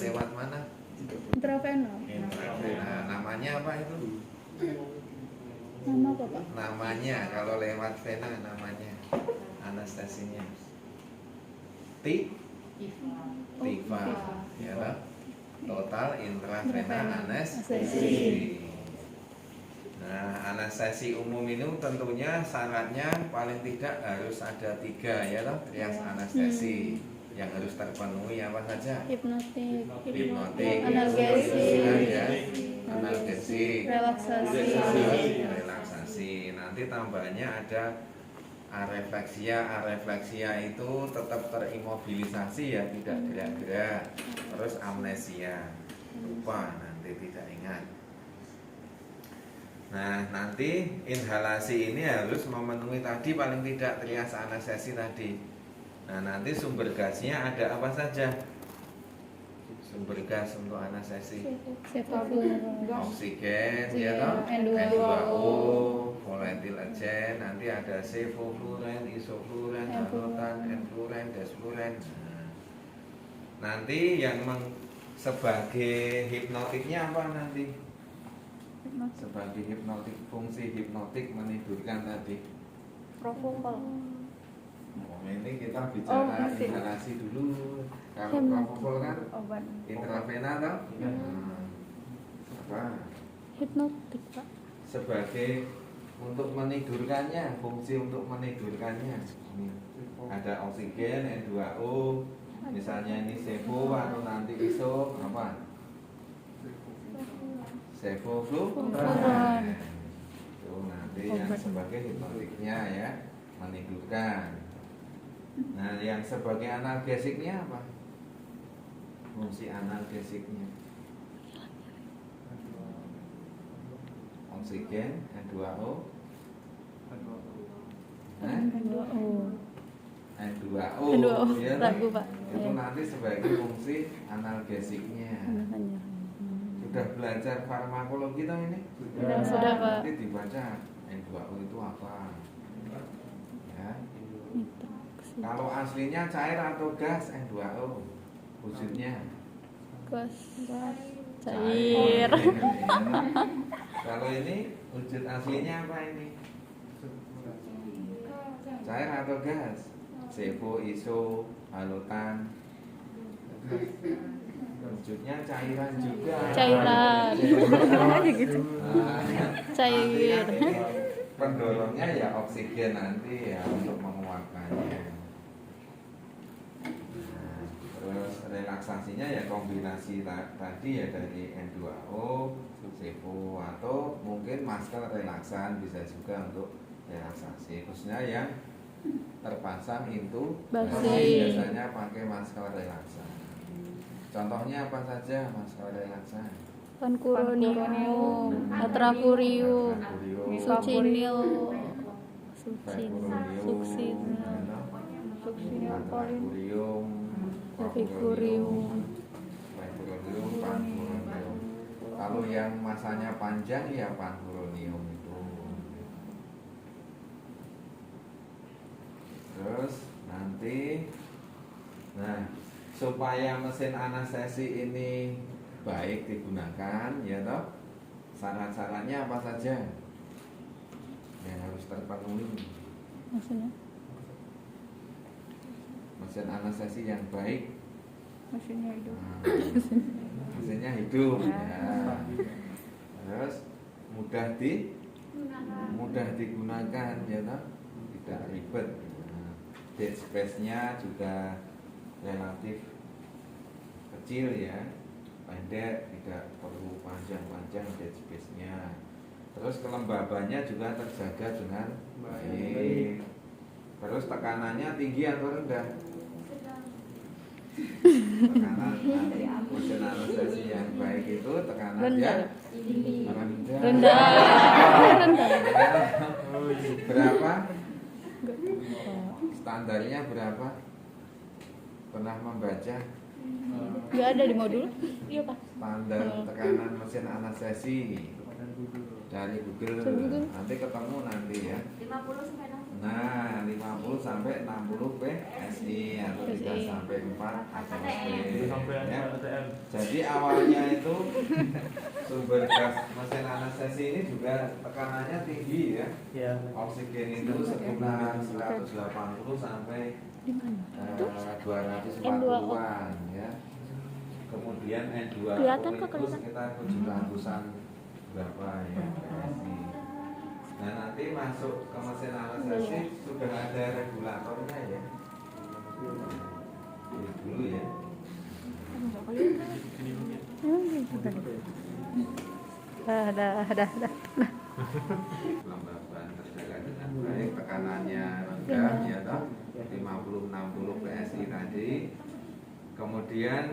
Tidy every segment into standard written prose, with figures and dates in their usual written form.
lewat mana? Intravena. Intravena. Namanya apa itu? Nama apa Pak? Namanya kalau lewat vena namanya anestesinya. TIVA. Ya lah. Total intravena anestesi. Nah, anestesi umum ini tentunya syaratnya paling tidak harus ada 3 ya loh, trias anestesi yang harus terpenuhi apa saja? Hipnotik, analgesik, ya, analgesik, relaksasi. Nanti tambahnya ada arefleksia. Arefleksia itu tetap terimobilisasi ya, tidak gerak-gerak. Terus amnesia, lupa nanti tidak ingat. Nah, nanti inhalasi ini harus memenuhi tadi paling tidak trias anestesi tadi. Nah, nanti sumber gasnya ada apa saja? Sumber gas untuk anestesi. Oksigen, ya toh? N2O, volatil agen, nanti ada sevofluren, isofluren, halotan, enfluren, desfluren. Nanti yang sebagai hipnotiknya apa nanti? Sebagai hipnotik, fungsi hipnotik menidurkan tadi. Propofol. Ini kita bicara inhalasi dulu. Kalau propofol kan obat intravena toh? Apa? Hipnotik Pak. Sebagai untuk menidurkannya, fungsi untuk menidurkannya. Ada oksigen, N2O, misalnya ini sevo atau nanti iso apa? Sevofluran. Itu nanti yang sebagai hipnotiknya ya, menidurkan. Nah, yang sebagai analgesiknya apa? Fungsi analgesiknya. Oksigen, N2O. N2O. Ya, Pak. Itu nanti sebagai fungsi analgesiknya. Sudah belajar farmakologi toh ini? Sudah Pak. Nanti dibaca N2O itu apa? Ya. Kalau aslinya cair atau gas N2O? Wujudnya Gas. Cair. Kalau ini wujud aslinya apa ini? Cair atau gas? Sevo, iso, halotan. Wujudnya cairan juga. Cairan. Gitu. Cair. Pendorongnya ya oksigen nanti ya untuk menguapkannya. Terus relaksasinya ya kombinasi tadi ya dari N2O, sevo atau mungkin masker relaksan bisa juga untuk relaksasi. Khususnya yang terpasang biasanya pakai masker relaksan. Contohnya apa saja masker relaksan? Pancuronium, atracurium, succinil, atracurium, epicurium, pancuronium. Kalau yang masanya panjang ya pancuronium itu. Terus nanti, nah supaya mesin anestesi ini baik digunakan, ya toh, syarat-syaratnya apa saja yang harus terpenuhi? Maksudnya? Mesin anestesi yang baik, Mesinnya hidup. mesinnya hidup, ya. Terus mudah digunakan, ya toh, tidak ribet. Dead space-nya juga relatif kecil ya, pendek, tidak perlu panjang-panjang dead space-nya. Terus kelembabannya juga terjaga dengan baik. Terus tekanannya tinggi atau rendah? Tekanan mesin anestesi yang baik itu tekanannya rendah. Berapa? Standarnya berapa? Pernah membaca? Nggak ada di modul? Iya Pak. Standar tekanan mesin anestesi dari Google. Nanti ketemu nanti ya. 50 sampai 60. Nah, 50 sampai 60 PSI atau 3 sampai 4 atmosfer. Ya. Jadi awalnya itu sumber gas mesin anestesi ini juga tekanannya tinggi ya. Ya. Oksigen itu sekitar 180 sampai Di mana? 240-an ya. Kemudian N2O Kelihatan kok, itu kelihatan. sekitar 700-an berapa ya PSI. Nah nanti masuk ke mesin anestesi sudah ada regulatornya ya. Ini dulu ya. Emang gitu tadi. Dah. Kelembaban terjaga dengan baik, tekanannya rendah ya toh 50-60 PSI tadi. Kemudian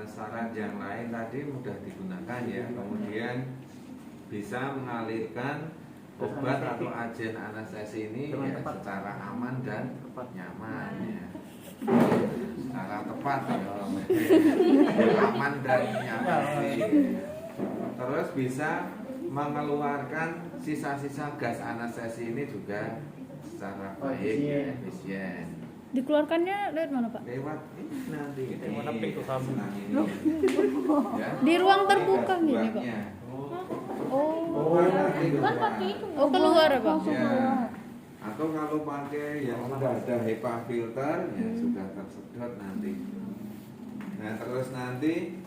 syarat yang lain tadi mudah digunakan ya. Kemudian bisa mengalirkan obat atau agen anestesi ini ya secara aman dan nyaman ya. Secara tepat ya. Aman dan nyaman sih. Terus bisa mengeluarkan sisa-sisa gas anestesi ini juga secara baik, efisien. Dikeluarkannya lewat mana, Pak? Lewat ini nanti Yang mana pintu kamu? Ya. Di ruang terbuka gini, Pak. Buangnya. Oh. Kan pakai itu. Oh, keluar, Pak. Ya. Atau kalau pakai yang sudah ada HEPA filter ya sudah tersedot nanti. Nah terus nanti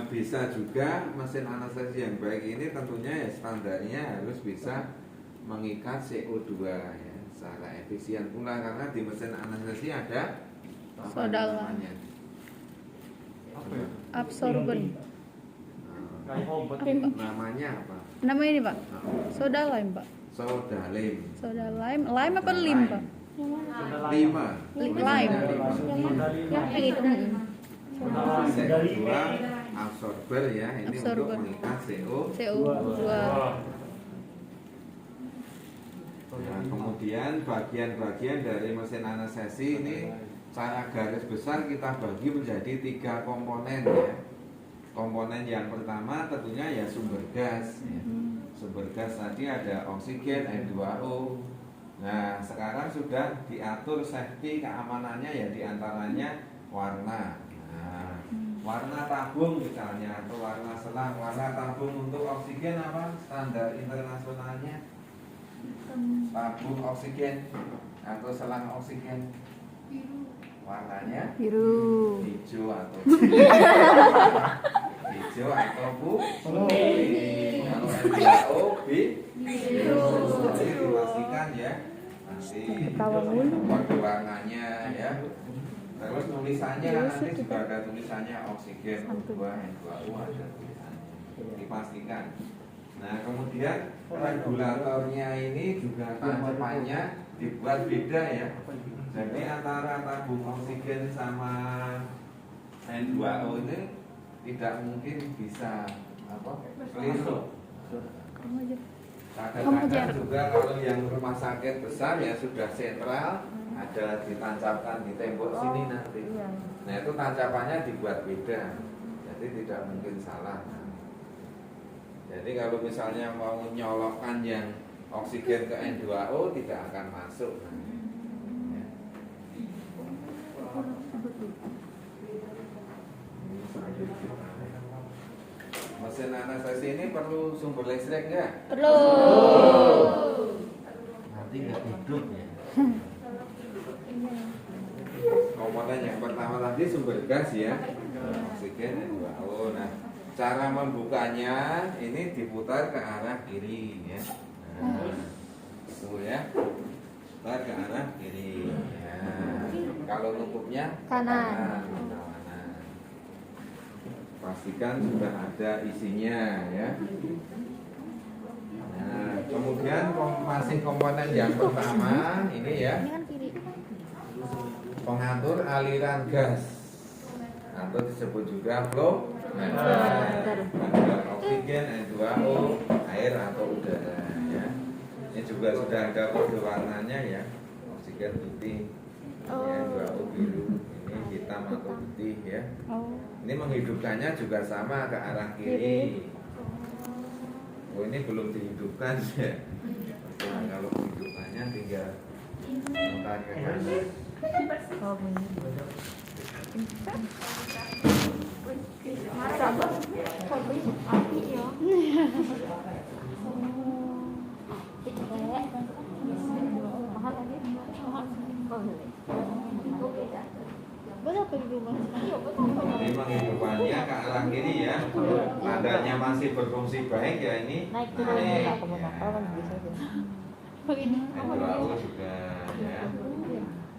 bisa juga mesin anestesi yang baik ini tentunya ya standarnya harus bisa mengikat CO2 ya secara efisien pula karena di mesin anestesi ada apa Sodalam. namanya? Apa ya? Absorben. Kayak obat. Namanya apa? Nama ini, Pak. Soda lime, Pak. Sodalim. Soda lime. Lime apa lime, Pak? Lima. Lime. Yang kayak gitu. CO2 absorber ya ini Absorber. untuk mengikat CO2. CO2. Nah, kemudian bagian-bagian dari mesin anestesi ini secara garis besar kita bagi menjadi 3 komponen ya. Komponen yang pertama tentunya ya sumber gas ya. Sumber gas tadi ada oksigen, N2O. Nah sekarang sudah diatur safety keamanannya ya diantaranya warna. Nah, warna tabung misalnya atau warna selang. Warna tabung untuk oksigen apa? Standar internasionalnya tabung oksigen atau selang oksigen warnanya Biru. hijau atau hijau atau putih. Kalau N2O biru. Jadi dipastikan ya nanti kode warnanya ya. Terus tulisannya nanti juga ada tulisannya oksigen O2 N2O ada tulisannya. Dipastikan. Nah kemudian regulatornya ini juga tahapannya dibuat beda ya. Jadi antara tabung oksigen sama N2O ini tidak mungkin bisa apa keliru. Kamu aja. Kadang-kadang juga kalau yang rumah sakit besar ya sudah sentral ada ditancapkan di tembok sini nanti. Nah itu tancapannya dibuat beda, jadi tidak mungkin salah. Jadi kalau misalnya mau nyolokkan yang oksigen ke N2O tidak akan masuk. Ya. Mesin anestesi ini perlu sumber listrik nggak? Perlu. Nanti nggak hidup ya. Komponen yang pertama tadi sumber gas ya, oksigen N2O. Nah, cara membukanya ini diputar ke arah kiri ya. Nah, itu ya, putar ke arah kiri. Ya. Kalau tutupnya Kanan. Pastikan sudah ada isinya ya. Nah, kemudian masih komponen yang pertama ini ya. Ini kan kiri. Pengatur aliran gas atau disebut juga flow meter. Ada oksigen, N2O, air atau udara ya. Ini juga sudah ada kode warnanya ya. Oksigen putih, N2O biru, ini hitam atau putih ya. Oh. Ini menghidupkannya juga sama ke arah kiri. Oh ini belum dihidupkan ya. Nah, kalau Hasilnya tinggal mutar ke kanan. Oh, bener. Masa hobi api ya. Mahal lagi. Mahal. Berapa di rumah? Iya, betul. Memang hidupannya ke arah kiri ya. Tandanya masih berfungsi baik ya ini. Naik turun Naik. aku mau nakal kan bisa aja. N2O juga ya.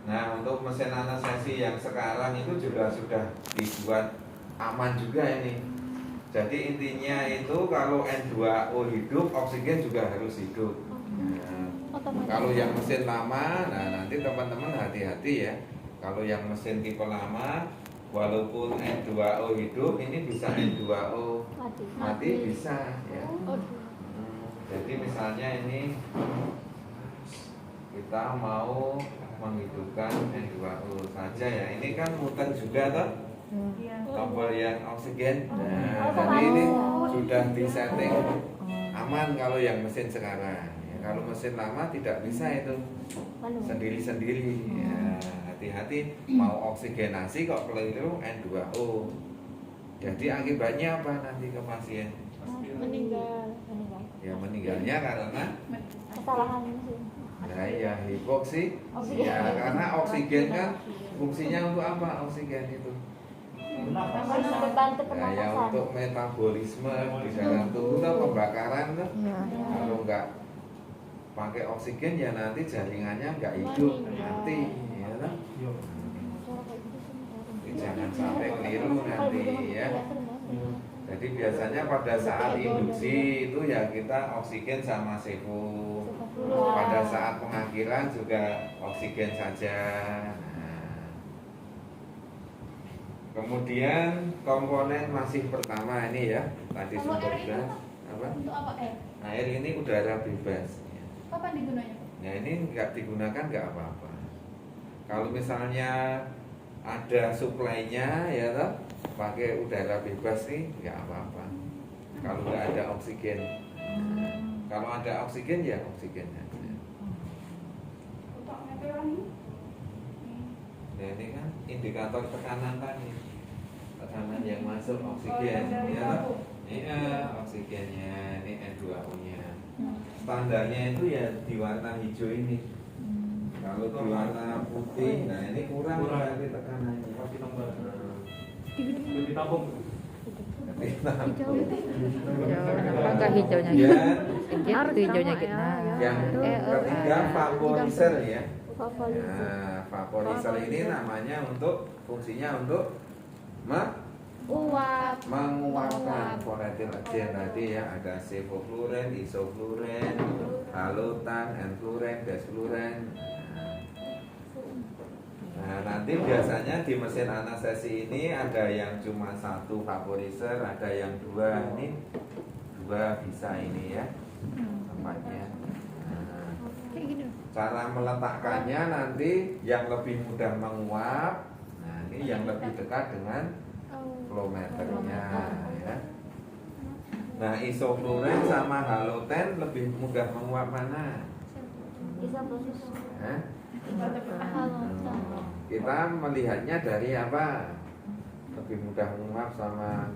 Nah, untuk mesin anestesi yang sekarang itu juga sudah dibuat aman juga ini. Jadi intinya itu kalau N2O hidup, oksigen juga harus hidup. Nah, kalau yang mesin lama, nah nanti teman-teman hati-hati ya. Kalau yang mesin tipe lama, walaupun N2O hidup, ini bisa N2O mati bisa ya. Jadi misalnya ini kita mau menghidupkan N2O saja ya. Ini kan muter juga toh. Tombol yang oksigen. Nah, jadi ini sudah disetting aman kalau yang mesin sekarang. Ya, kalau mesin lama tidak bisa itu sendiri-sendiri. Ya, hati-hati mau oksigenasi kok keliru N2O. Jadi akibatnya apa nanti ke pasien? Meninggal. Ya meninggalnya karena Kesalahan mesin. nah ya hipoksi. Ya karena oksigen kan fungsinya untuk apa oksigen itu? Membantu Nah, ya pernapasan. untuk metabolisme di dalam tubuh tuh pembakaran tuh. Kalau nggak pakai oksigen ya nanti jaringannya nggak hidup mati ya toh. Jadi jangan sampai keliru nanti ya. Jadi biasanya pada saat induksi itu ya kita oksigen sama sevo. Pada saat pengakhiran juga oksigen saja. Nah, kemudian komponen masih pertama ini ya tadi sumber gas apa? Untuk apa air? Air ini udara bebas. Kapan digunanya? Ya ini nggak digunakan nggak apa-apa. Kalau misalnya ada suplainya ya toh, pakai udara bebas sih nggak apa-apa. Kalau nggak ada oksigen. Kalau ada oksigen ya oksigen aja. Untuk ngepelan ini? Ya ini kan indikator tekanan tadi. Tekanan yang masuk oksigen ya toh. Iya, oksigennya ini N2O-nya. Standarnya itu ya di warna hijau ini. Kalau di warna putih, nah ini kurang berarti tekanannya. Pasti tambah. Lebih tabung. Kenapa enggak hijaunya Ya, gitu hijaunya gitu. yang ketiga vaporizer ya. Favorit. Nah, vaporizer ini namanya untuk fungsinya untuk Uap. menguapkan polietilengin tadi ya, ada sevofluoren, isofluoren, halotan, enfluoren, desfluoren. Nah, nanti biasanya di mesin anestesi ini ada yang cuma satu vaporizer, ada yang dua. Ini dua bisa ini ya tempatnya. Nah, cara meletakkannya nanti yang lebih mudah menguap. Nah, ini yang lebih dekat dengan flow meternya ya. Nah, isofluoren sama haloten lebih mudah menguap mana? Bisa proses. Hah? Halo. Kita melihatnya dari apa? Lebih mudah menguap sama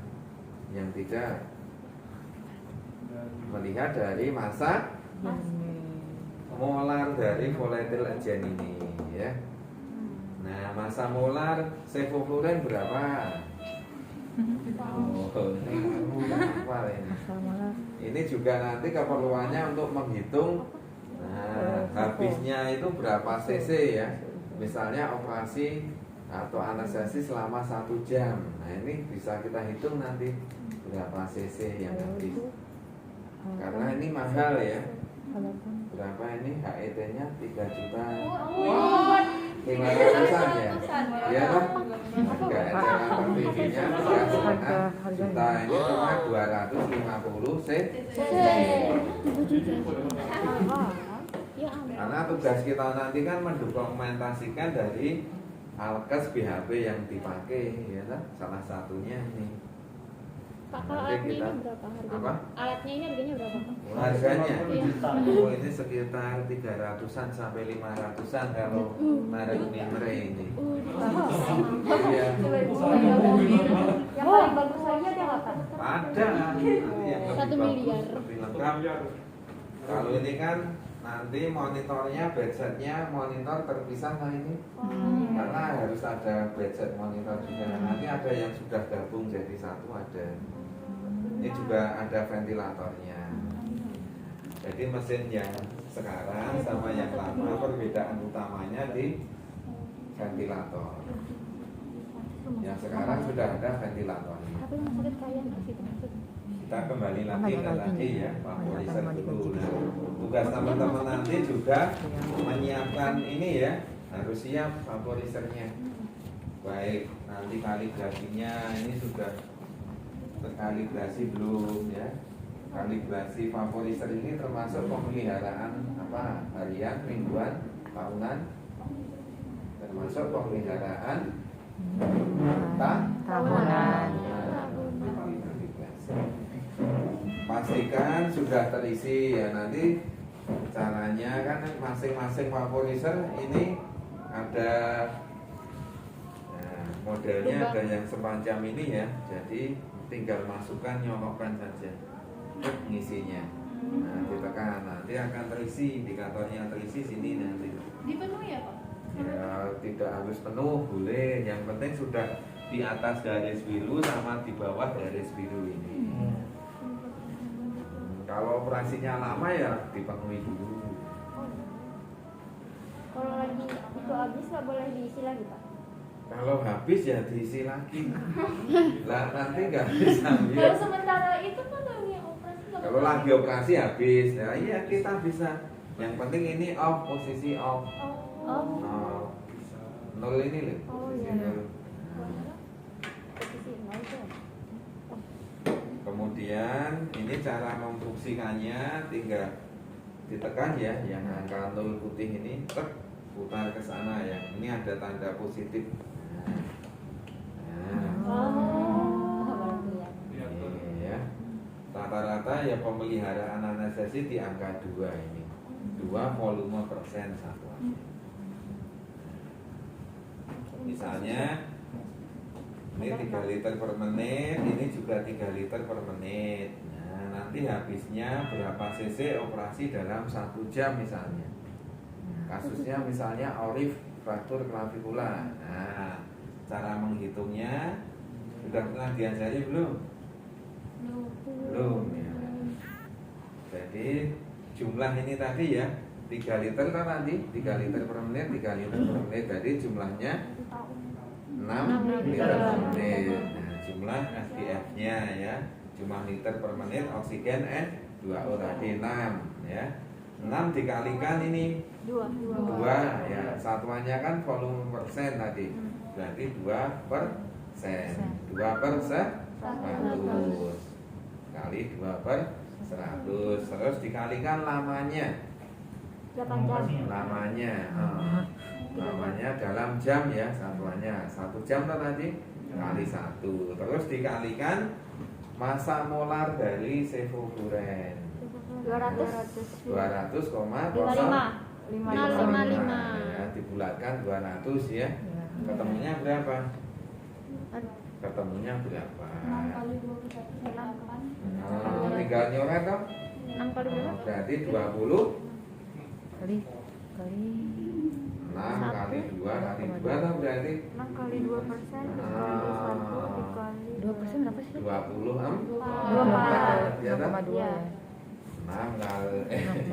yang tidak? Melihat dari massa molar dari volatilegen ini ya. Nah, massa molar sevofluoren berapa? Oh, ini hafal ini. Ini juga nanti keperluannya untuk menghitung habisnya itu berapa cc ya. Misalnya operasi atau anestesi selama 1 jam. Nah ini bisa kita hitung nanti berapa cc yang habis. Karena ini mahal ya. Berapa ini HET-nya 3 juta 500-an ya. Ya kan? Enggak ada TV-nya 3,5 juta ini cuma 250 cc. Ya ampun. Karena tugas kita nanti kan mendokumentasikan dari alkes BHP yang dipakai ya kan? Salah satunya ini. Kak, kalau Nanti alatnya kita ini berapa harganya? apa? Alatnya ini harganya berapa, Kak? Harganya Iya. oh ini sekitar 300-an sampai 500-an kalau merek Mimre ini. Iya. Yang paling bagus lagi ada nggak, Kak? Ada nanti yang lebih 1 bagus, miliar. lebih lengkap. Kalau ini kan nanti monitornya, headsetnya monitor terpisah lah ini. Karena harus ada headset monitor juga. Nanti ada yang sudah gabung jadi satu ada. Ini juga ada ventilatornya. Jadi mesin yang sekarang sama yang lama perbedaan utamanya di ventilator. Yang sekarang sudah ada ventilatornya. Tapi rumah sakit kalian ke situ maksudnya. Kita kembali lagi ke tadi ya, vaporizer dulu. Nah, tugas teman-teman nanti juga menyiapkan ini ya, harus siap vaporizernya. Baik, nanti kalibrasinya ini sudah terkalibrasi belum ya? Kalibrasi vaporizer ini termasuk pemeliharaan apa? Harian, mingguan, tahunan, termasuk pemeliharaan tahunan. Pastikan sudah terisi ya, nanti caranya kan masing-masing vaporizer ini ada modelnya, ada yang semacam ini ya, jadi tinggal masukkan, nyolokkan saja ngisinya. Nah, ditekan nanti akan terisi, indikatornya terisi sini nanti. Dipenuhi ya, Pak? Ya tidak harus penuh, boleh, yang penting sudah di atas garis biru sama di bawah garis biru ini. Kalau operasinya lama ya dipenuhi dulu. Kalau lagi itu habis nggak boleh diisi lagi, Pak? Kalau habis ya diisi lagi. Lah nanti nggak bisa Kalau ambil. sementara itu kan lagi operasi nggak Kalau boleh. lagi operasi habis, ya iya kita bisa. Yang penting ini off, posisi off. Oh. Nol. Nol ini loh. Oh, Posisi iya. nol. Posisi nol itu. Kemudian ini cara memfungsikannya tinggal ditekan ya, yang angka 0 putih ini, putar ke sana ya. Ini ada tanda positif. Nah, Oh, baru ya. ini ya. Rata-rata ya pemeliharaan anestesi di angka 2 ini. 2 volume persen satuan. Misalnya ini 3 liter per menit, ini juga 3 liter per menit. Nah, nanti habisnya berapa cc operasi dalam 1 jam misalnya. Kasusnya misalnya orif fraktur klavikula. Nah, cara menghitungnya sudah pernah diajari belum? Belum ya. Jadi jumlah ini tadi ya 3 liter kan tadi 3 liter per menit, 3 liter per menit. Jadi jumlahnya 6 liter per menit. Nah, jumlah SDF-nya ya, jumlah liter per menit oksigen N2O tadi 6 ya. 6 dikalikan ini 2 ya, satuannya kan volume persen tadi. Berarti 2%. 2/100 kali 2/100, terus dikalikan lamanya. 8 jam. Lamanya lamanya dalam jam ya, satuannya 1 jam tadi kali 1, terus dikalikan massa molar dari sevofluren 200,055 ya, dibulatkan 200 ya, ketemunya berapa? Ketemunya berapa? 6 kali 21 8. Tinggal nyoret toh? 6 kali berapa? Berarti 20 Kali 6 kali 2 kali 2 toh berarti 6 kali 2% dikali 2% berapa sih? 20 ya toh? 2,2 ya. 6 kali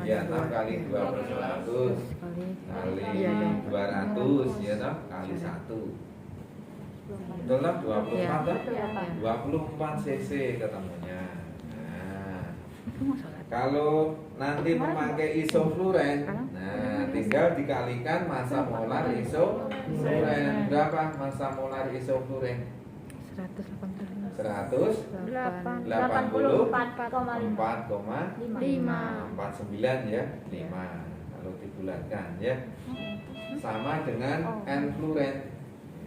ya 6 kali 2/100 kali Iya, dong. 200 ya toh kali 1. Betul lah 24 Iya. toh? Betul, Pak. 24 cc ketemunya. Nah, Itu masalah. kalau nanti memakai isofluren, nah tinggal dikalikan massa molar isofluren. Berapa massa molar isofluren? 185. 184,5 49 ya, 5 kalau dibulatkan ya. Sama dengan N-fluren.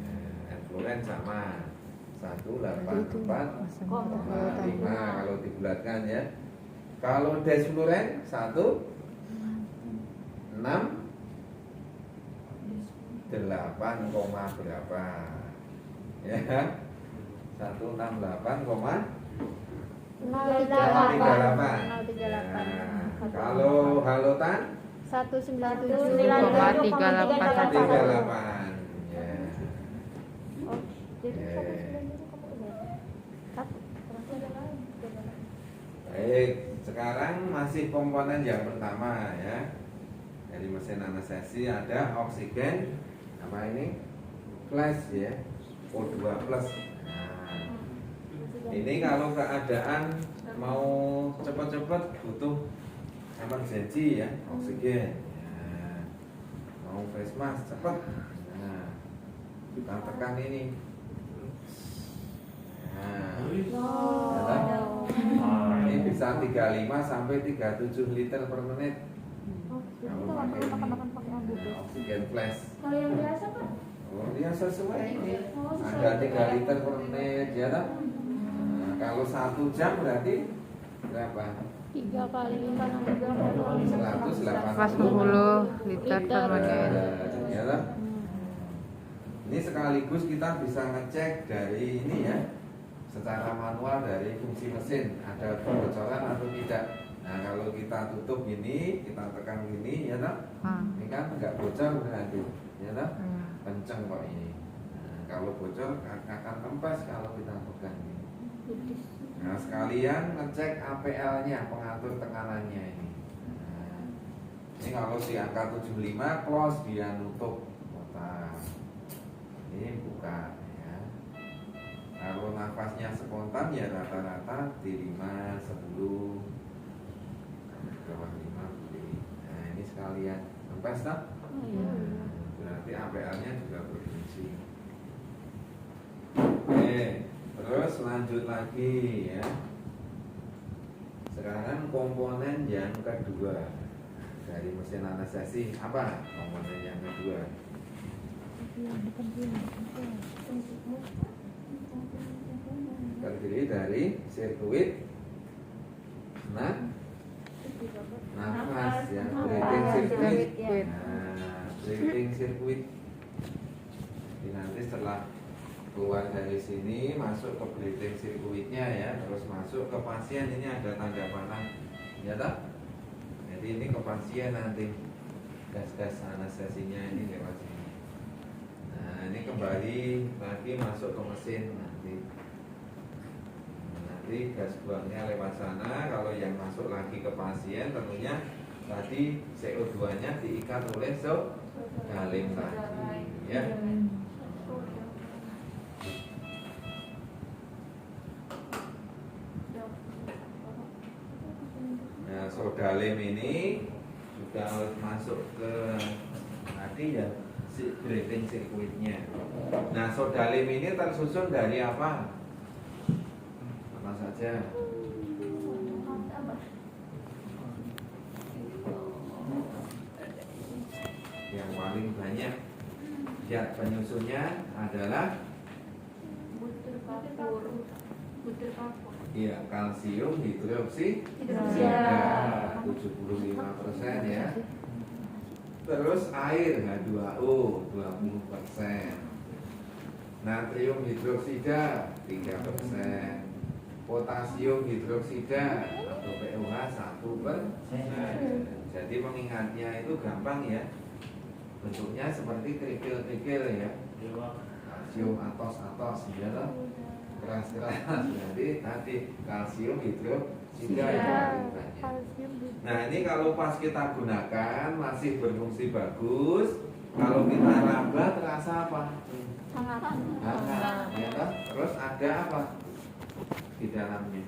Ya, N-fluren sama 184,5 kalau dibulatkan ya. Kalau desfluren 168, berapa ya? 168,38. Kalau halotan 38 ya. Baik, sekarang masih komponen yang pertama ya. Dari mesin anestesi ada oksigen apa ini? Flash ya. O2 plus. Nah, ini kalau keadaan mau cepat-cepat butuh emergency ya, oksigen. Nah, mau face mask cepat. Nah, kita tekan ini. Nah, ini bisa 35 sampai 37 liter per menit. Kalau pakai ini, nah, oksigen flash. Kalau yang biasa kan? Oh, dia sesuai ini. Ada 3 liter per menit ya toh? Nah, kalau 1 jam berarti berapa? 3 kali 180 liter per menit. Ya toh? Ini sekaligus kita bisa ngecek dari ini ya, secara manual dari fungsi mesin ada kebocoran atau tidak. Nah kalau kita tutup gini, kita tekan gini, ya toh, ini kan nggak bocor berarti, ya toh, kenceng kok ini. Nah, kalau bocor akan kempes kalau kita pegang ini. Nah sekalian ngecek APL-nya, pengatur tekanannya ini. Nah, ini kalau di angka 75 close, dia nutup kotak. Ini buka ya. Kalau nafasnya spontan ya rata-rata di 5, 10, bawah 5 beli. Nah ini sekalian kempes tak? Berarti APL-nya juga berfungsi. Oke, terus lanjut lagi ya. Sekarang komponen yang kedua dari mesin anestesi apa? Komponen yang kedua terdiri dari sirkuit nafas ya, breathing circuit. Nah, breathing circuit. Jadi nanti setelah keluar dari sini masuk ke breathing circuitnya ya, terus masuk ke pasien. Ini ada tanda panah ya tak? Jadi ini ke pasien nanti gas-gas anestesinya ini lewat sini. Nah ini kembali lagi masuk ke mesin nanti. Nanti gas buangnya lewat sana. Kalau yang masuk lagi ke pasien tentunya tadi CO2 nya diikat oleh sodalim tadi ya. Nah sodalim ini juga harus masuk ke tadi ya breathing circuitnya. Nah sodalim ini tersusun dari apa? Apa saja? Yang paling banyak zat penyusunnya adalah iya, kalsium hidroksida 75% ya. Terus air H2O 20%. Natrium hidroksida 3%. Potasium hidroksida atau POH 1%. Jadi mengingatnya itu gampang ya. Bentuknya seperti kerikil-kerikil ya. Kalsium atos ya toh. Keras-keras. Jadi tadi kalsium hidroksida yang paling banyak. Nah ini kalau pas kita gunakan masih berfungsi bagus. Kalau kita raba terasa apa? Hangat ya toh. Terus ada apa di dalamnya?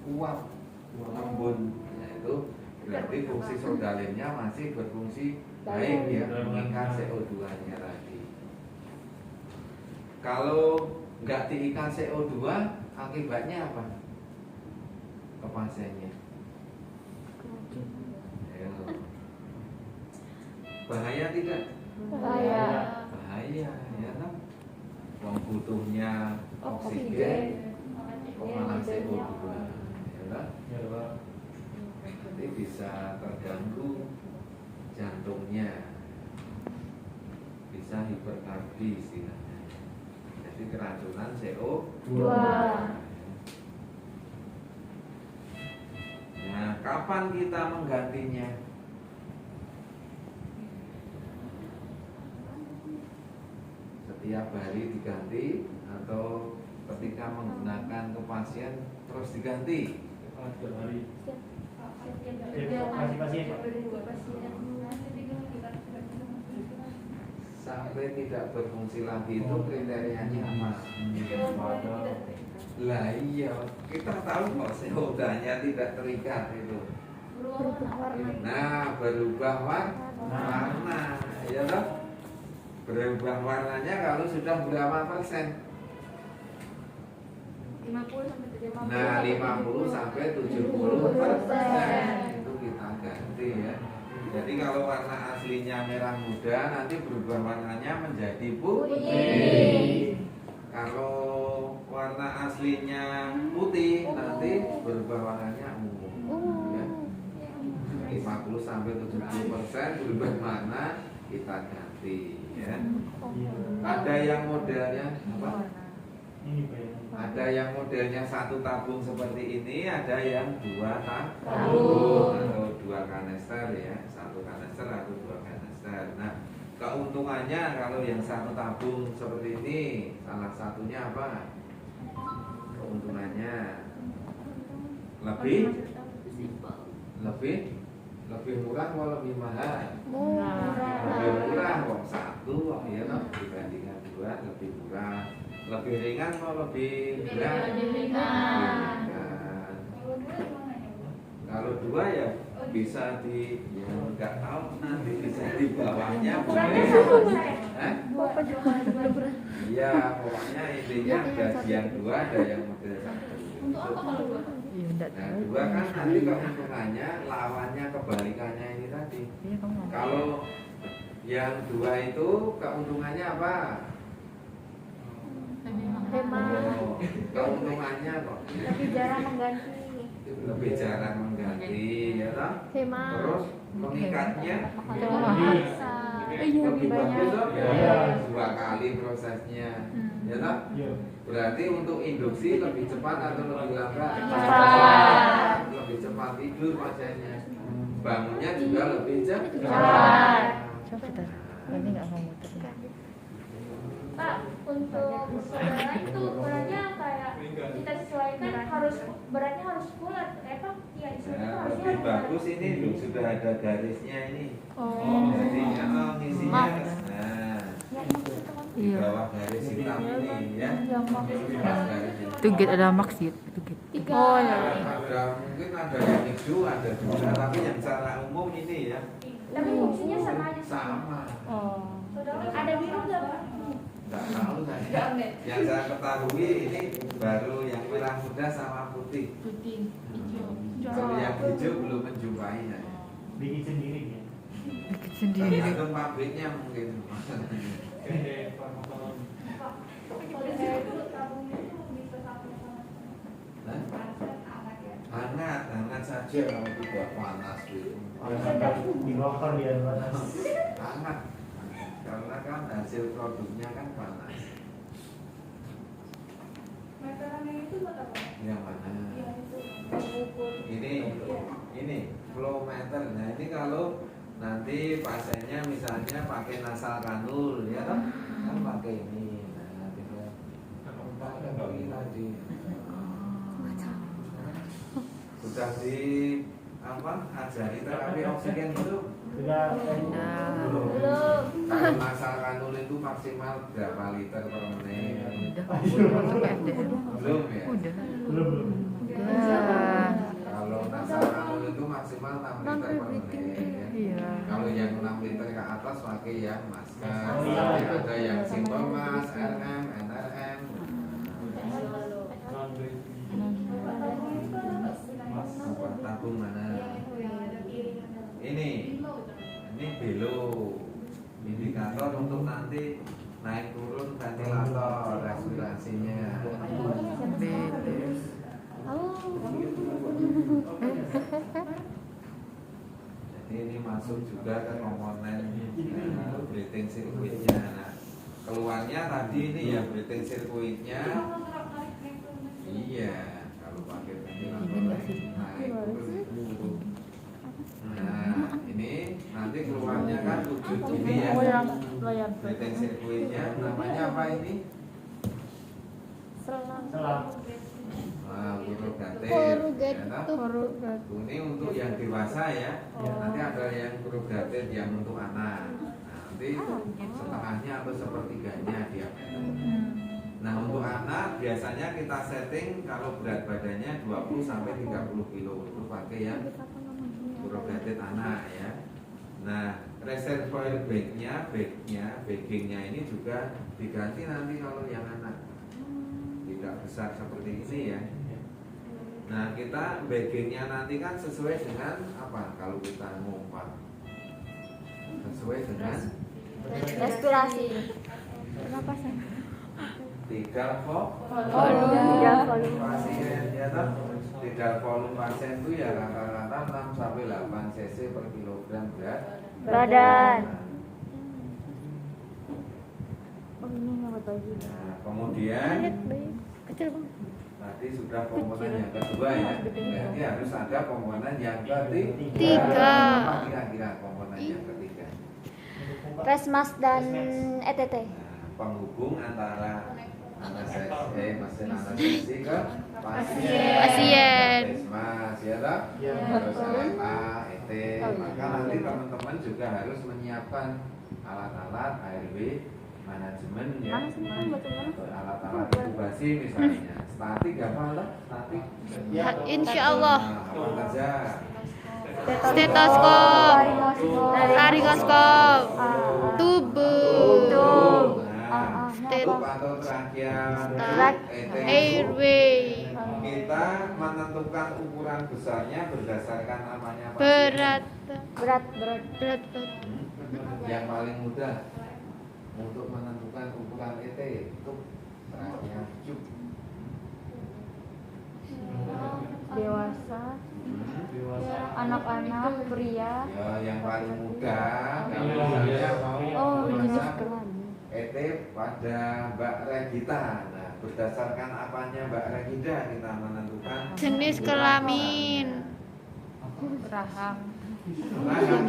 Uap, embun. Nah itu berarti fungsi sodalimnya masih berfungsi baik ya, mengikat CO2-nya tadi. Kalau nggak diikat CO2, akibatnya apa? Ke pasiennya. Bahaya tidak? Bahaya. Bahaya ya kan? Wong butuhnya oksigen kok malah CO2 ya kan? Ya, Pak. Nanti bisa terganggu jantungnya, bisa hiperkardi istilahnya. Jadi keracunan CO2. Nah, kapan kita menggantinya? Setiap hari diganti atau ketika menggunakan ke pasien terus diganti? Setiap hari. Sampai tidak berfungsi lagi itu kriterianya apa? Lah iya, kita tahu kok CO2-nya tidak terikat itu. Nah, berubah warna, ya toh? Berubah warnanya kalau sudah berapa persen? 50 sampai 70. Nah, 50 sampai 70% itu kita ganti ya. Jadi kalau warna aslinya merah muda, nanti berubah warnanya menjadi putih. Kalau warna aslinya putih, nanti berubah warnanya ungu. Ya. 50 sampai 70% berubah warna kita ganti. Ya. Ada yang modelnya apa? Ini Pak ya. Ada yang modelnya satu tabung seperti ini, ada yang dua tabung atau dua kanister ya, satu kanister atau dua kanister. Nah, keuntungannya kalau yang satu tabung seperti ini, salah satunya apa? Keuntungannya lebih murah atau lebih mahal? Lebih murah kok satu kok ya toh, dibandingkan dua lebih murah. Lebih ringan atau lebih berat? ringan. Kalau dua ya bisa di, ya nggak tahu nanti bisa di bawahnya boleh. Iya, pokoknya intinya ada yang dua, ada yang model satu. Untuk apa kalau dua? Iya, enggak Nah, tahu. dua kan nanti keuntungannya lawannya kebalikannya ini tadi. Iya, kamu ngomong. Kalau yang dua itu keuntungannya apa? Oh, keuntungannya kok Lebih jarang mengganti. lebih jarang mengganti ya toh? Terus mengikatnya lebih bagus toh? Iya. Dua kali prosesnya ya toh? Iya. Berarti untuk induksi lebih cepat atau lebih lambat? Cepat. Lebih cepat tidur pasiennya, bangunnya juga lebih cepat. Coba kita. Ini nggak mau muter. Pak, untuk saudara itu ukurannya kayak kita sesuaikan beratnya harus full atau apa? Ya, isinya Nah, harusnya lebih bagus ini loh, sudah ada garisnya ini. Jadi ngisinya nah di Iya. bawah garis hitam ini ya. Tuget ada max gitu. Tuget. Oh, Ada mungkin ada yang hijau, ada juga, tapi yang secara umum ini ya Tapi fungsinya sama aja. sama. Saudara ada biru nggak Pak? Nggak tahu saya. Yang saya ketahui ini baru yang merah muda sama putih. Kalau yang hijau belum menjumpai saya. Bikin sendiri ya. Bikin sendiri. Tergantung pabriknya mungkin. Kayak farmakologi. Kalau saya dulu tabungnya itu bisa sampai sama. Hah? Hangat saja kalau tidak panas gitu. Di bakar dia panas. Hangat, karena kan hasil produknya kan panas. Meterannya itu buat apa? Yang mana? Yang itu mengukur. Ini flow meter. Nah ini kalau nanti pasiennya misalnya pakai nasal kanul, ya kan? Kan pakai ini. Nah tinggal pakai ini tadi. Sudah di apa? Ajari terapi oksigen itu? Sudah. Belum. Kalau nasal kanul itu maksimal berapa liter per menit? Udah. Sampai FDM. Belum ya? Udah. Belum. Udah. Kalau nasal kanul itu maksimal 6 liter per menit. Iya. Kalau yang 6 liter ke atas pakai yang masker. Oh, iya. Ada yang simple mas, RM, NRM. Apa, tabung mana? Ini belo. Indikator untuk nanti naik turun ventilator. Jadi ini masuk juga ke komponen breathing circuitnya. Nah, keluarnya tadi ini ya breathing circuitnya. Iya, kalau pakai ventilator. Nah, itu. Nah, ini nanti keluarnya kan 7 ini ya. Breathing circuitnya namanya apa ini? Selang. Nah, Corrugated. Ini untuk yang dewasa ya. Nanti ada yang corrugated yang untuk anak. Nah, nanti setengahnya atau sepertiganya dia. Nah, untuk anak biasanya kita setting kalau berat badannya 20 sampai 30 kilo itu pakai yang corrugated anak ya. Nah, reservoir baggingnya ini juga diganti nanti kalau yang anak tidak besar seperti ini ya. Nah, kita baggingnya nanti kan sesuai dengan apa kalau kita ngumpat? Sesuai dengan Respirasi. Kenapa sih? 3 volume. pasien ya toh. 3 volume pasien itu ya rata-rata 6 sampai 8 cc per kilogram berat Badan. Nah, kemudian Kecil banget. tadi sudah komponen yang kedua ya. Berarti harus ada komponen yang Tiga. Apa kira-kira komponen yang ketiga? Resmas dan ETT. Nah, penghubung antara mesin anestesi ke Pasien. Resmas ya toh? Terus LMA, ET. Maka nanti teman-teman juga harus menyiapkan alat-alat ARB manajemen ya. Alat-alat inkubasi misalnya. Statik apa lah? Statik. Insya Allah. Nah, apa saja? Stetoskop, laringoskop, tubuh, Nah, tub atau trachea, ET. airway, Kita menentukan ukuran besarnya berdasarkan namanya pasien. berat. Yang paling mudah untuk menentukan ukuran ET itu trachea tube. Dewasa, anak-anak, pria. Ya, yang paling mudah kalau misalnya mau merasa ET pada Mbak Regita. Nah, berdasarkan apanya Mbak Regita kita menentukan Jenis kelamin. Rahang. rahang.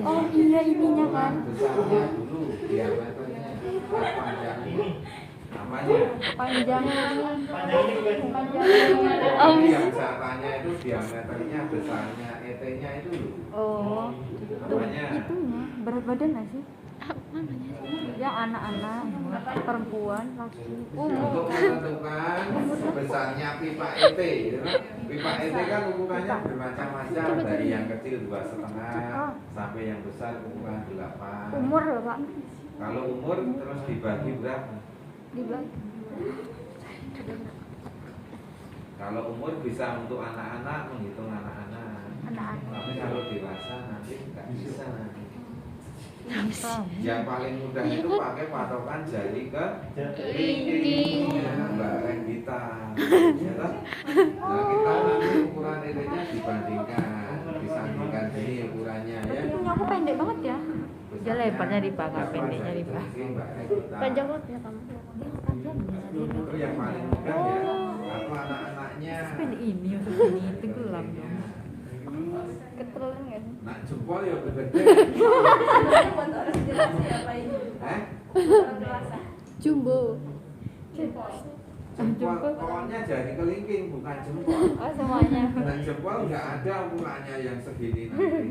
Oh iya ininya kan. Besarnya dulu diameternya panjangnya namanya. Panjangnya. Ini yang saya tanya itu diameternya besarnya ET-nya itu loh. Oh, Namanya itunya berat badan nggak sih? Ya anak-anak, perempuan, laki, untuk menentukan besarnya pipa ET gitu kan. Pipa ET kan ukurannya bermacam-macam dari yang kecil 2,5 sampai yang besar ukuran 8. umur loh Pak. Kalau umur terus dibagi berapa? Di belakang. Kalau umur bisa untuk anak-anak, menghitung anak-anak. Anak-anak. Tapi kalau dewasa nanti nggak bisa. Tahu. Yang paling mudah itu pakai patokan jari ke Kelingking. Mbak Regita. Ya toh? Nah, kita nanti ukuran ET-nya disandingkan ini ukurannya ya. Ini aku pendek banget ya. Dia lebarnya di bawah, nggak pendeknya di bawah. Mbak Regita. Panjang banget ya kamu. Itu yang paling mudah ya. Atau anak-anaknya. Pendek ini untuk ini tenggelam dong. Ketelan nggak sih? Nak jempol ya gede. Eh? Jumbo. Jempol, pokoknya jari kelingking bukan jempol. Oh semuanya. Dan jempol nggak ada ukurannya yang segini nanti.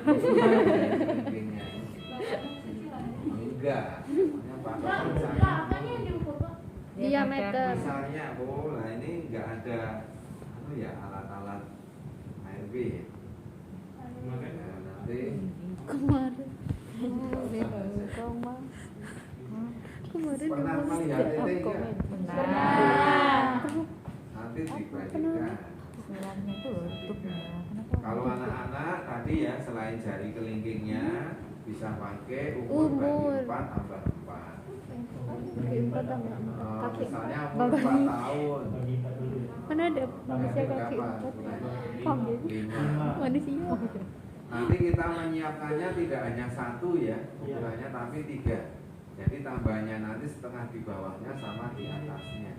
Kelingkingnya. Enggak. Namanya patokan saya. Diameter. Misalnya, oh, nah ini nggak ada ya alat-alat ARB. Ya, nanti Kemarin. pernah melihat ET nggak? Benar. Nanti dibandingkan. Sembilannya itu tutupnya. Kalau anak-anak tadi ya selain jari kelingkingnya bisa pakai umur Umur. bagi 4 tambah 4. Kaki. Misalnya umur 4 tahun. Mana ada manusia Berapa kaki 4? ukurannya? Kambing. 5. Manusia. Nanti kita menyiapkannya tidak hanya satu ya ukurannya, tapi 3. Jadi tambahnya nanti setengah di bawahnya sama di atasnya.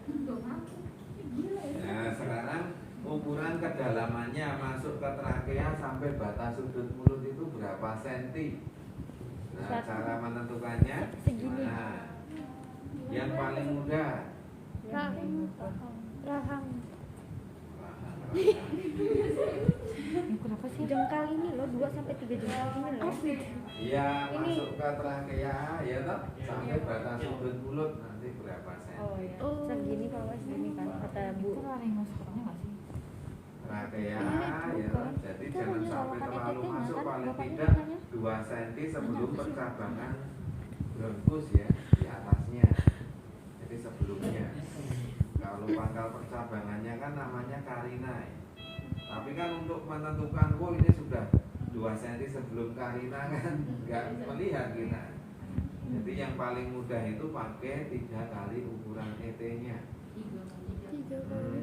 Nah sekarang ukuran kedalamannya masuk ke trakea sampai batas sudut mulut itu berapa senti? Nah cara menentukannya Segini. gimana? Yang paling mudah Rahang. Ini kenapa sih? Jengkal ini loh 2 sampai 3 jengkal ini loh. Iya Ini. masuk ke trakea ya toh sampai batas sudut mulut nanti berapa senti? ya. Segini kalau segini kan kata Bu. Itu laryngoscopnya nggak sih? Trakea ya toh. Jadi Itu jangan hanya sampai lawakan terlalu ETT-nya masuk kan? paling Bapaknya tidak namanya? 2 cm sebelum Namanya apa sih? percabangan bronkus ya di atasnya. Jadi sebelumnya. Kalau pangkal percabangannya kan namanya karina ya. Tapi kan untuk menentukan oh ini sudah 2 cm sebelum karina kan nggak melihat kita. Jadi yang paling mudah itu pakai 3 kali ukuran ET-nya. 3 kali.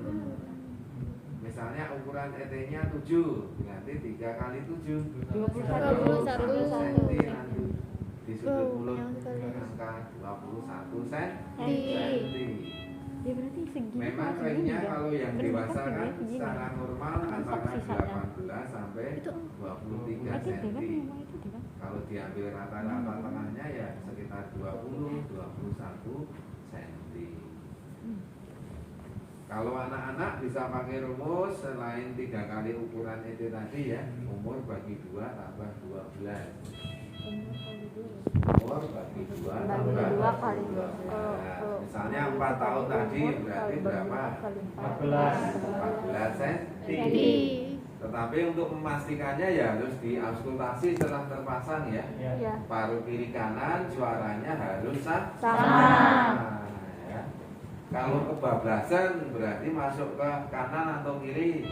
Misalnya ukuran ET-nya 7, berarti 3 kali 7 21 cm nanti di sudut Oh, mulut yang kali. angka 21 cm. Ya berarti segini. Memang kalau segini range-nya ya. kalau yang Bener dewasa kan kan segini? secara normal antara 18 sampai Itu 23 itu deh kan cm. memang itu deh kan. Kalau diambil rata-rata tengahnya ya sekitar 20 21 cm. Kalau anak-anak bisa pakai rumus selain 3 kali ukuran itu tadi ya, umur bagi 2 tambah 12. Umur bagi 2 tambah 2 kali 12. Misalnya 4 tahun tadi berarti berapa? 14 cm. Tetapi untuk memastikannya ya harus diauskultasi setelah terpasang ya. Ya. Paru kiri kanan suaranya harus Sama. ya. Kalau kebablasan berarti masuk ke kanan atau kiri.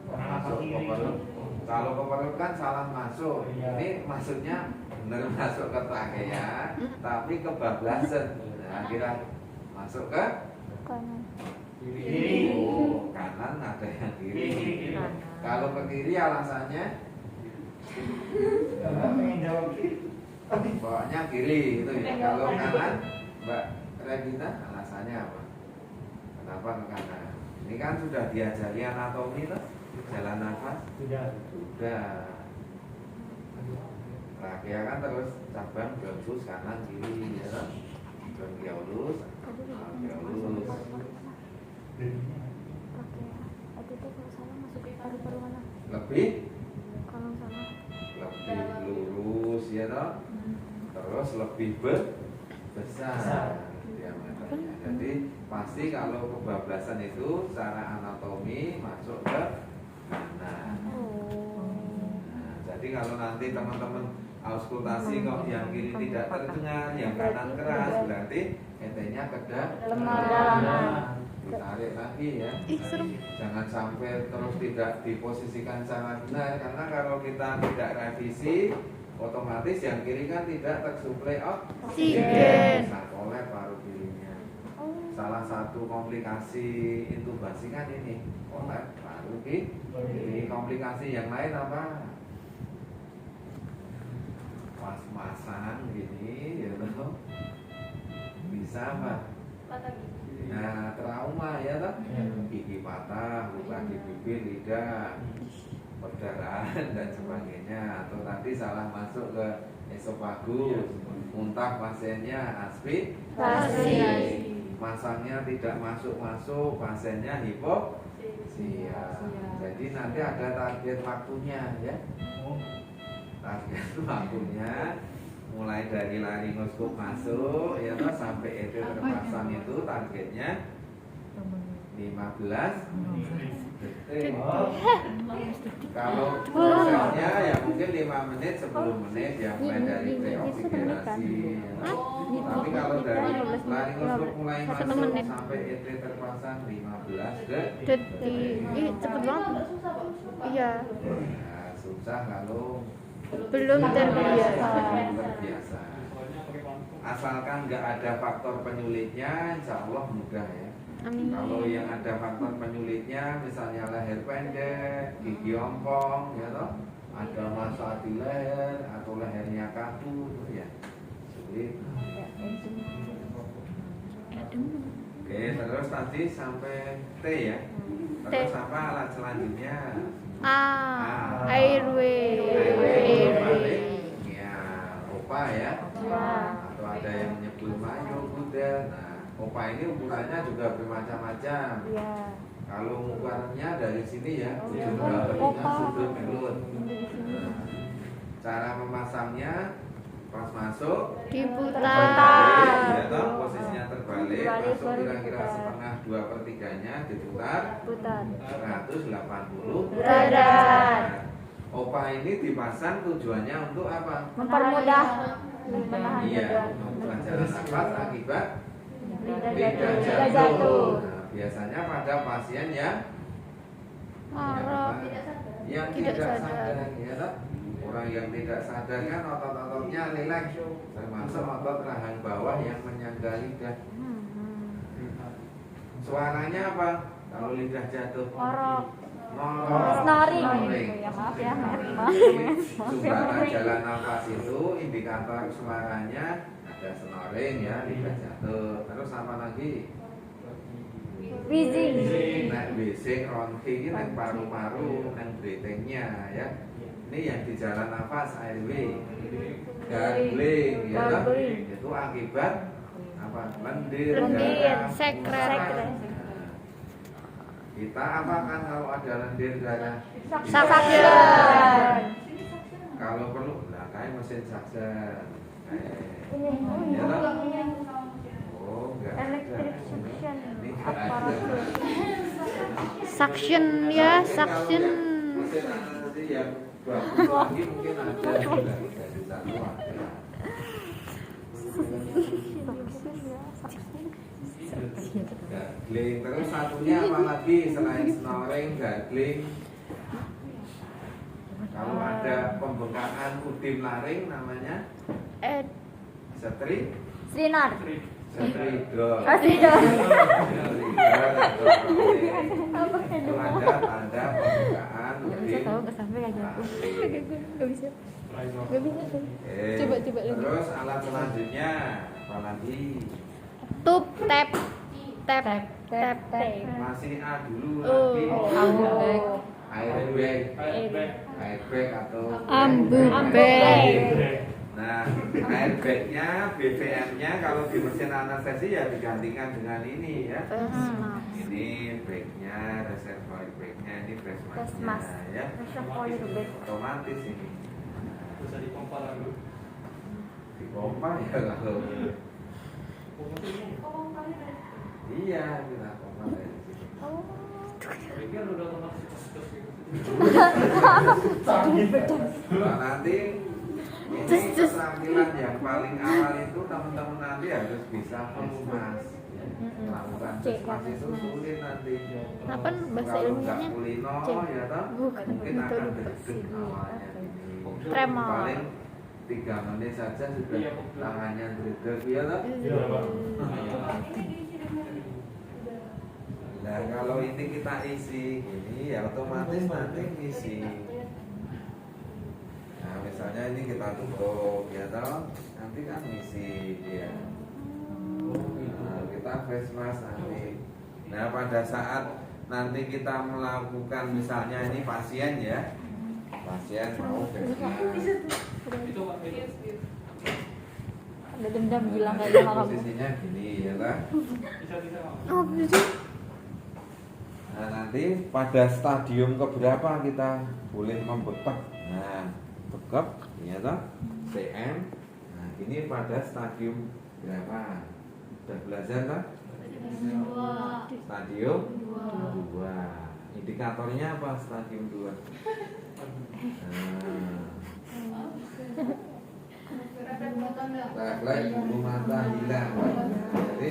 Masuk ke perut. Kalau ke perut kan salah masuk. Ini maksudnya benar masuk ke trachea, tapi kebablasan. Nah, kira masuk ke Kanan. Kiri. oh, kanan ada yang kiri. Kalau ke kiri alasannya Pengen jawab kiri. pokoknya kiri itu ya. Kalau kanan, Mbak Regina alasannya apa? Kenapa ke kanan? Ini kan sudah diajari anatomi tuh, jalan nafas Sudah. sudah. Trachea kan terus cabang bronkus kanan kiri ya toh? Bronchiolus, alveolus. Oke. Itu tuh kalau salah masuk ke paru-paru mana? Lebih Kalau salah. lurus ya toh? Terus lebih besar diameternya. Jadi pasti kalau kebablasan itu secara anatomi masuk ke kanan. Nah, jadi kalau nanti teman-teman auskultasi kok yang kiri tidak terdengar, yang kanan keras, berarti ET-nya Lemah. ditarik lagi ya. Ih, serem. Jangan sampai terus tidak diposisikan secara benar, karena kalau kita tidak revisi otomatis yang kiri kan tidak tersuplai Oksigen. bisa kolep paru kirinya. Salah satu komplikasi intubasi kan ini kolep paru kiri. Komplikasi yang lain apa? Pas-pasan gini ya toh. Bisa apa? Nah, trauma ya toh. Gigi patah, luka di bibir, lidah, perdarahan dan sebagainya. Atau tadi salah masuk ke esofagus, muntah pasiennya aspirasi, masangnya tidak masuk-masuk, pasiennya hipoksia. Jadi nanti ada target waktunya ya. Target waktunya mulai dari laryngoskop masuk ya toh, sampai ET terpasang itu targetnya 15 detik. Kalau prosesnya ya mungkin 5 menit 10 menit ya mulai dari preoksigenasi ya. Tapi kalau dari laryngoskop mulai masuk sampai ET terpasang 15 detik. Ih, cepet banget. Iya. Nah, susah kalau Belum terbiasa. Asalkan nggak ada faktor penyulitnya, insya Allah mudah ya. Amin. Kalau yang ada faktor penyulitnya, misalnya leher pendek, gigi ompong, ya toh, ada masalah di leher atau lehernya kaku, ya sulit. Oke, terus tadi sampai T ya. Terus apa alat selanjutnya? Airway. Ya, opa ya. Atau ada yang menyebut mayo, gudel. Nah, opa ini ukurannya juga bermacam-macam. Iya. Kalau ukurannya dari sini ya, ujung Opa. bawahnya sudut mulut. Cara memasangnya pas masuk Diputar. ya toh, posisinya terbalik, Terbalik, masuk baru kira-kira diputar. setengah 2/3-nya diputar Putar. 180 Derajat. Opa ini dipasang tujuannya untuk apa? Mempermudah menahan Iya, beban. pelajaran nafas akibat Lidah lidah jatuh. jatuh. Nah, biasanya pada pasien yang Marah. yang Tidak tidak sadar. sadar, ya toh? Orang yang tidak sadar kan otot-ototnya rileks, termasuk otot rahang bawah yang menyangga lidah. Suaranya apa? Kalau lidah jatuh? Ngorok. Ngorok. Snoring. Snoring. Ya, maaf ya. Jadi, Maaf. sumbatan jalan nafas itu indikator suaranya ada snoring ya, lidah jatuh. Terus apa lagi? Wheezing. Nek bising, ronki ini nek paru-paru, nek breathingnya ya. Ini yang di jalan nafas, airway. Gargling, ya toh? Gargling. Itu akibat apa? Lendir, Lendir, darah, sekret. Nah, kita apa kan kalau ada lendir darah? Suction. Kalau perlu, nah kayak mesin suction. Ini. Ya toh? Oh, enggak. Electric suction. Ini enggak ada. Aparatus. Suction ya, suction. Mesin anestesi yang bagus lagi mungkin ada dari satu ada. Gargling, terus satunya apa lagi selain snoring, gargling? Kalau ada pembengkakan udim laring namanya setri, Sinar. setridol. Sinar. Itu ada tanda pembengkakan Nggak bisa udim. tahu nggak sampai aja aku. Gak bisa. Gak bisa. Coba, coba lagi. Terus alat selanjutnya apa lagi? Tub, tap, tap, tap. Masih A dulu Oh. lagi. Oh. Airbag, airbag atau Ambu bag. Nah, airbagnya, BVM-nya kalau di mesin anestesi ya digantikan dengan ini ya. Ini bagnya, reservoir bagnya, ini Face face mask. mask ya. Reservoir bag. Otomatis ini. Bisa dipompa lagi. Dipompa ya kalau. Iya, kita pompa dari sini. Ini kan udah otomatis kos-kos gitu. Nah, nanti ini keterampilan yang paling awal itu teman-teman nanti harus bisa face mask. Melakukan face mask itu sulit nanti. Apa bahasa Kalau ilmiahnya? nggak kulino ya toh, Bukan, mungkin itu akan lupa berdeg awalnya. Tremor. Paling 3 menit saja sudah tangannya berdeg ya toh. Iya, Pak. Nah kalau ini kita isi ini ya otomatis nanti isi. Nah misalnya ini kita tutup ya toh, nanti kan isi dia. Nah, kita face mask nanti. Nah pada saat nanti kita melakukan misalnya ini pasien ya, pasien mau face mask. Itu Pak, itu. Ada dendam bilang kayak Nanti sama kamu. posisinya gini ya kan. Bisa-bisa, Pak. Oh, bisa. Nah nanti pada stadium keberapa kita boleh membekap. Nah bekap ya toh CM. Nah ini pada stadium berapa? Sudah belajar toh? Stadium 2. Indikatornya apa stadium 2? Refleks bulu mata hilang. Jadi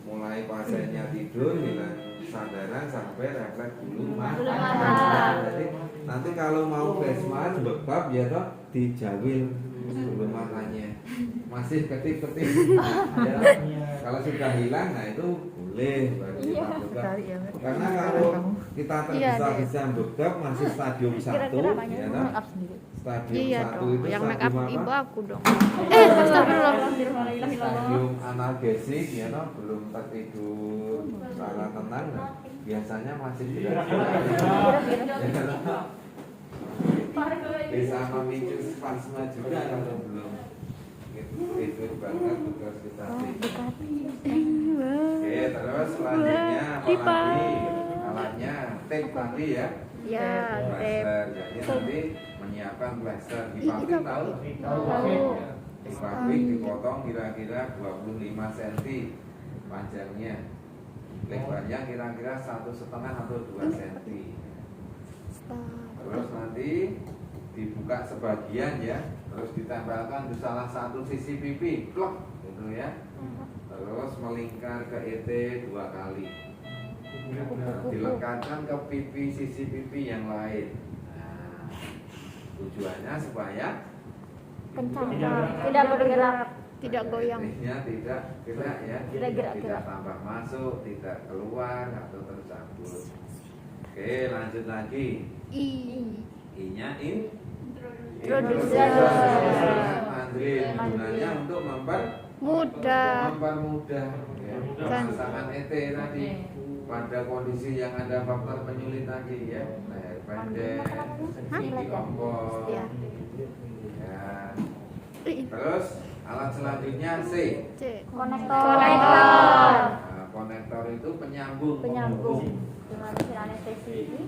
mulai pasiennya tidur hilang kesadaran sampai refleks bulu mata. Jadi nanti kalau mau face mask bekap ya toh dijawil bulu matanya. Masih ketip-ketip. Ya. Kalau sudah hilang nah itu boleh baru kita buka. Tarik ya. Karena kalau kita Iya, tergesa-gesa bebek masih stadium 1 Kira-kira banyak ya Make kan? up sendiri. Stadium Iya 1 dong, itu yang make up stadium ibu apa? aku dong. Astagfirullah. Stadium analgesik ya no? Belum tertidur secara tenang nah, biasanya masih gerak-gerak bisa memicu spasme juga kalau belum tidur banget terus kita tidur. Oke, terus selanjutnya apa lagi? Alatnya tape tadi ya. Ya, tep. Plaster. Jadi nanti menyiapkan plaster. Dipaping tahu? Dipaping dipotong kira-kira 25 cm panjangnya. Lebarnya kira-kira 1,5 atau 2 cm. Terus nanti dibuka sebagian ya, terus ditempelkan di salah satu sisi pipi, plok gitu ya. Terus melingkar ke ET 2 kali. Dilekatkan ke pipi sisi pipi yang lain. Nah, tujuannya supaya Kencang. Tidak bergerak. Tidak goyang. ET-nya tidak gerak ya, Tidak gerak-gerak. tidak tambah masuk, tidak keluar atau tercabut. Oke, lanjut lagi. I-nya Introducer. Andri gunanya untuk Mudah. mempermudah ya, Kan. pemasangan ET tadi pada kondisi yang ada faktor penyulit tadi ya, leher pendek, gigi ompong, Ya. ya. Terus alat selanjutnya C. C. Konektor. Nah, konektor itu penyambung. Penyambung dengan mesin anestesi ini.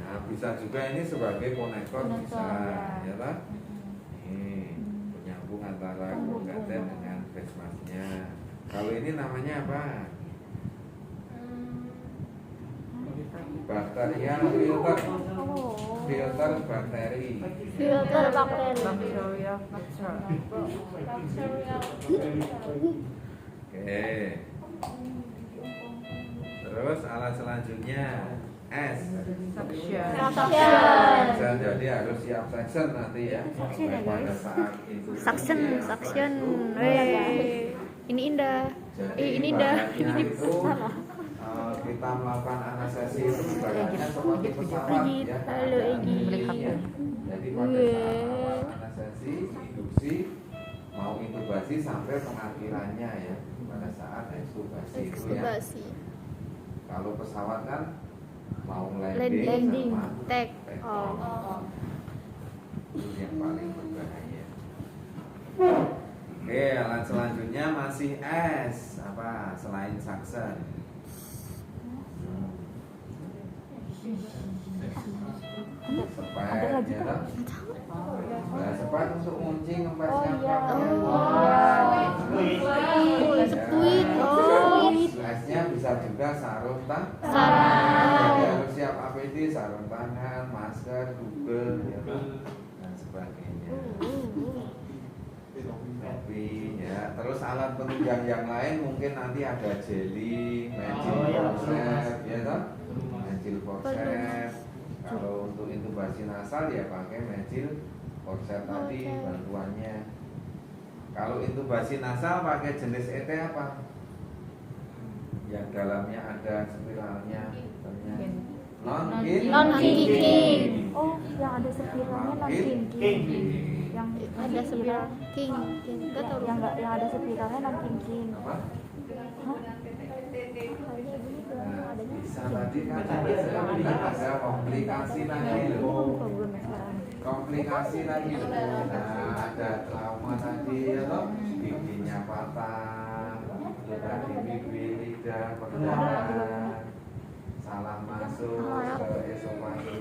Nah, bisa juga ini sebagai konektor bisa, Konektor, ya kan? Ini penyambung antara katen dengan face mask-nya. Kalau ini namanya apa? Bakterial filter, filter bakteri. Filter bakteri. Bacteria, bacteria. Oke. Terus alat selanjutnya S. Suction. Section, jadi harus siap section nanti ya. Pada saat itu. Suction. Weh. Ini indah. Jadi Ini indah. ibaratnya itu kita melakukan anestesi itu ibaratnya seperti pesawat ya. Halo, Egi. Ya. Jadi pada saat awal anestesi, induksi, mau intubasi sampai pengakhirannya ya. Pada saat ekstubasi itu ya. Ekstubasi. Kalau pesawat kan mau Landing. landing, sama Take take off. off. Itu yang paling berbahaya. Oke, alat selanjutnya masih S. Apa selain suction? Sepet, ya toh? Nah, sepet untuk ngunci ngempesnya Squid. S-nya bisa juga sarung tangan. Sarung. Jadi harus siap APD, sarung tangan, masker, Google, ya toh? Dan sebagainya. Tapi ya, terus alat penunjang yang lain mungkin nanti ada jelly, magic forceps, ya toh? Magic forceps. Kalau untuk intubasi nasal ya pakai magic forceps tadi bantuannya. Kalau intubasi nasal pakai jenis ET apa? Yang dalamnya ada spiralnya, Non-kicking. Oh, yang ada spiralnya non-kicking. Yang Ada sebelah king. Enggak tahu. yang ada spiralnya non-kicking. Apa? Hah? Nah, bisa tadi kan ada komplikasi lagi loh. Komplikasi lagi loh. Nah, ada trauma tadi ya toh, giginya patah, tadi bibir lidah perdarahan, salah masuk ke esofagus.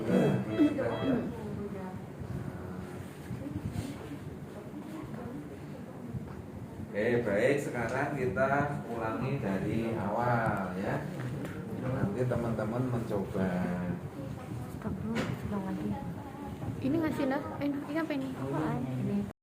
Oke, baik, sekarang kita ulangi dari awal ya. Nanti teman-teman mencoba. Ini ngasih nah. Ini apa ini?